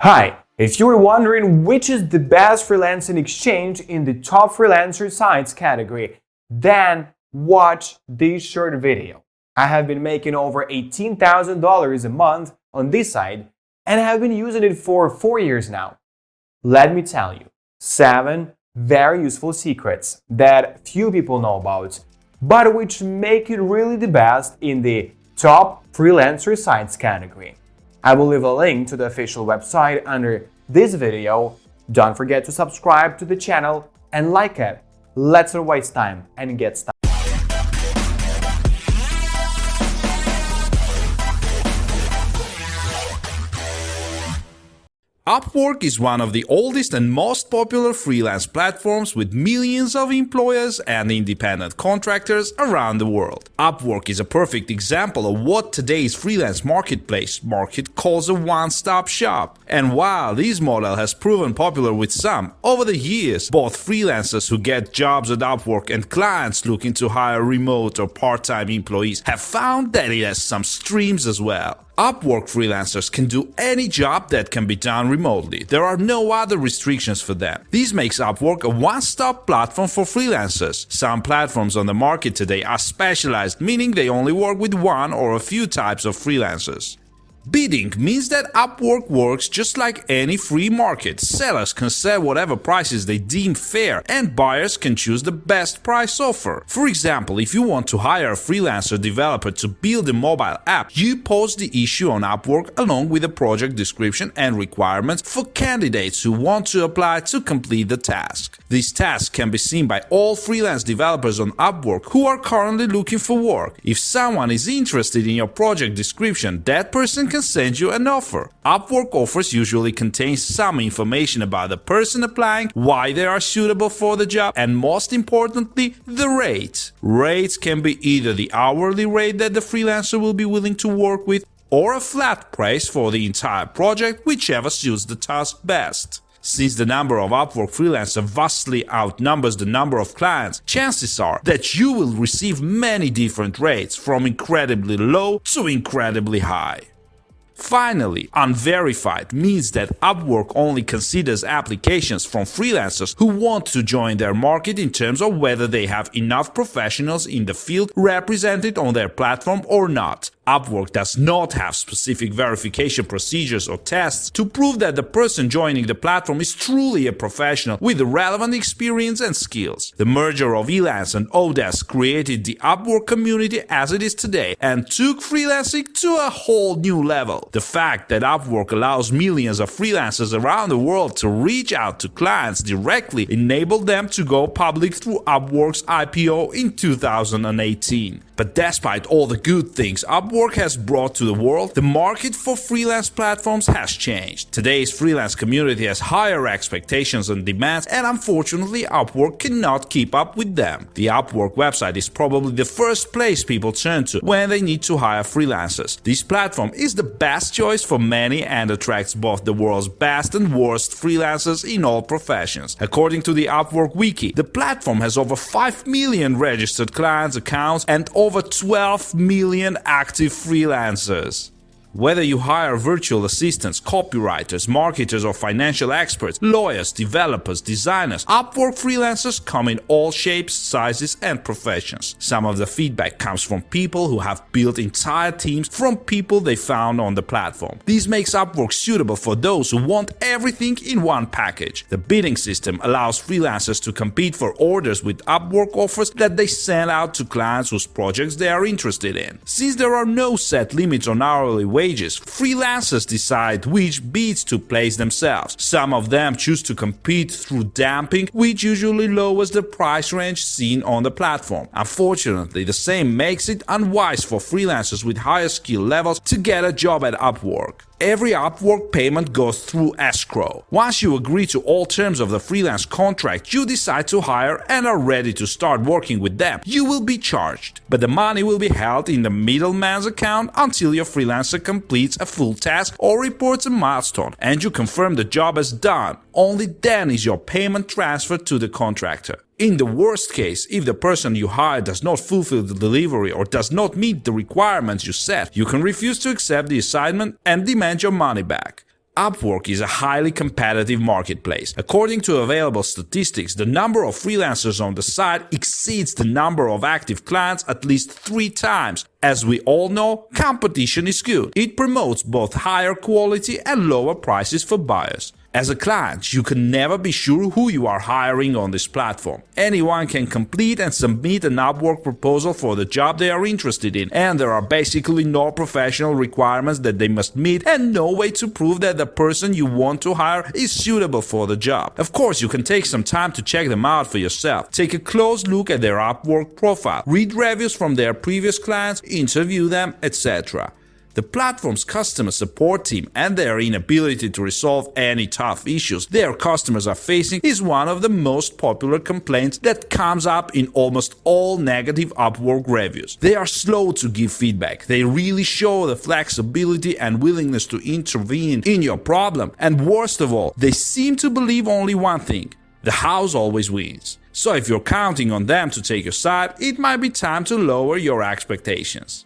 Hi! If you were wondering which is the best freelancing exchange in the top freelancer sites category, then watch this short video. I have been making over $18,000 a month on this site and have been using it for 4 years now. Let me tell you 7 very useful secrets that few people know about, but which make it really the best in the top freelancer sites category. I will leave a link to the official website under this video. Don't forget to subscribe to the channel and like it. Let's not waste time and get started. Upwork is one of the oldest and most popular freelance platforms with millions of employers and independent contractors around the world. Upwork is a perfect example of what today's freelance marketplace market calls a one-stop shop. And while this model has proven popular with some, over the years, both freelancers who get jobs at Upwork and clients looking to hire remote or part-time employees have found that it has some streams as well. Upwork freelancers can do any job that can be done remotely. There are no other restrictions for them. This makes Upwork a one-stop platform for freelancers. Some platforms on the market today are specialized, meaning they only work with one or a few types of freelancers. Bidding means that Upwork works just like any free market. Sellers can set whatever prices they deem fair, and buyers can choose the best price offer. For example, if you want to hire a freelancer developer to build a mobile app, you post the issue on Upwork along with a project description and requirements for candidates who want to apply to complete the task. This task can be seen by all freelance developers on Upwork who are currently looking for work. If someone is interested in your project description, that person can send you an offer. Upwork offers usually contain some information about the person applying, why they are suitable for the job, and most importantly, the rate. Rates can be either the hourly rate that the freelancer will be willing to work with, or a flat price for the entire project, whichever suits the task best. Since the number of Upwork freelancers vastly outnumbers the number of clients, chances are that you will receive many different rates, from incredibly low to incredibly high. Finally, unverified means that Upwork only considers applications from freelancers who want to join their market in terms of whether they have enough professionals in the field represented on their platform or not. Upwork does not have specific verification procedures or tests to prove that the person joining the platform is truly a professional with the relevant experience and skills. The merger of Freelance and Odesk created the Upwork community as it is today and took freelancing to a whole new level. The fact that Upwork allows millions of freelancers around the world to reach out to clients directly enabled them to go public through Upwork's IPO in 2018. But despite all the good things Upwork has brought to the world, the market for freelance platforms has changed. Today's freelance community has higher expectations and demands, and unfortunately Upwork cannot keep up with them. The Upwork website is probably the first place people turn to when they need to hire freelancers. This platform is the best choice for many and attracts both the world's best and worst freelancers in all professions. According to the Upwork wiki, the platform has over 5 million registered clients accounts and over 12 million active freelancers. Whether you hire virtual assistants, copywriters, marketers or financial experts, lawyers, developers, designers, Upwork freelancers come in all shapes, sizes and professions. Some of the feedback comes from people who have built entire teams from people they found on the platform. This makes Upwork suitable for those who want everything in one package. The bidding system allows freelancers to compete for orders with Upwork offers that they send out to clients whose projects they are interested in. Since there are no set limits on hourly wages, freelancers decide which bids to place themselves. Some of them choose to compete through damping, which usually lowers the price range seen on the platform. Unfortunately, the same makes it unwise for freelancers with higher skill levels to get a job at Upwork. Every Upwork payment goes through escrow. Once you agree to all terms of the freelance contract you decide to hire and are ready to start working with them, you will be charged. But the money will be held in the middleman's account until your freelancer completes a full task or reports a milestone and you confirm the job as done. Only then is your payment transferred to the contractor. In the worst case, if the person you hire does not fulfill the delivery or does not meet the requirements you set, you can refuse to accept the assignment and demand your money back. Upwork is a highly competitive marketplace. According to available statistics, the number of freelancers on the site exceeds the number of active clients at least 3 times. As we all know, competition is good. It promotes both higher quality and lower prices for buyers. As a client, you can never be sure who you are hiring on this platform. Anyone can complete and submit an Upwork proposal for the job they are interested in, and there are basically no professional requirements that they must meet and no way to prove that the person you want to hire is suitable for the job. Of course, you can take some time to check them out for yourself. Take a close look at their Upwork profile, read reviews from their previous clients, interview them, etc. The platform's customer support team and their inability to resolve any tough issues their customers are facing is one of the most popular complaints that comes up in almost all negative Upwork reviews. They are slow to give feedback. They really show the flexibility and willingness to intervene in your problem. And worst of all, they seem to believe only one thing: the house always wins. So if you're counting on them to take your side, it might be time to lower your expectations.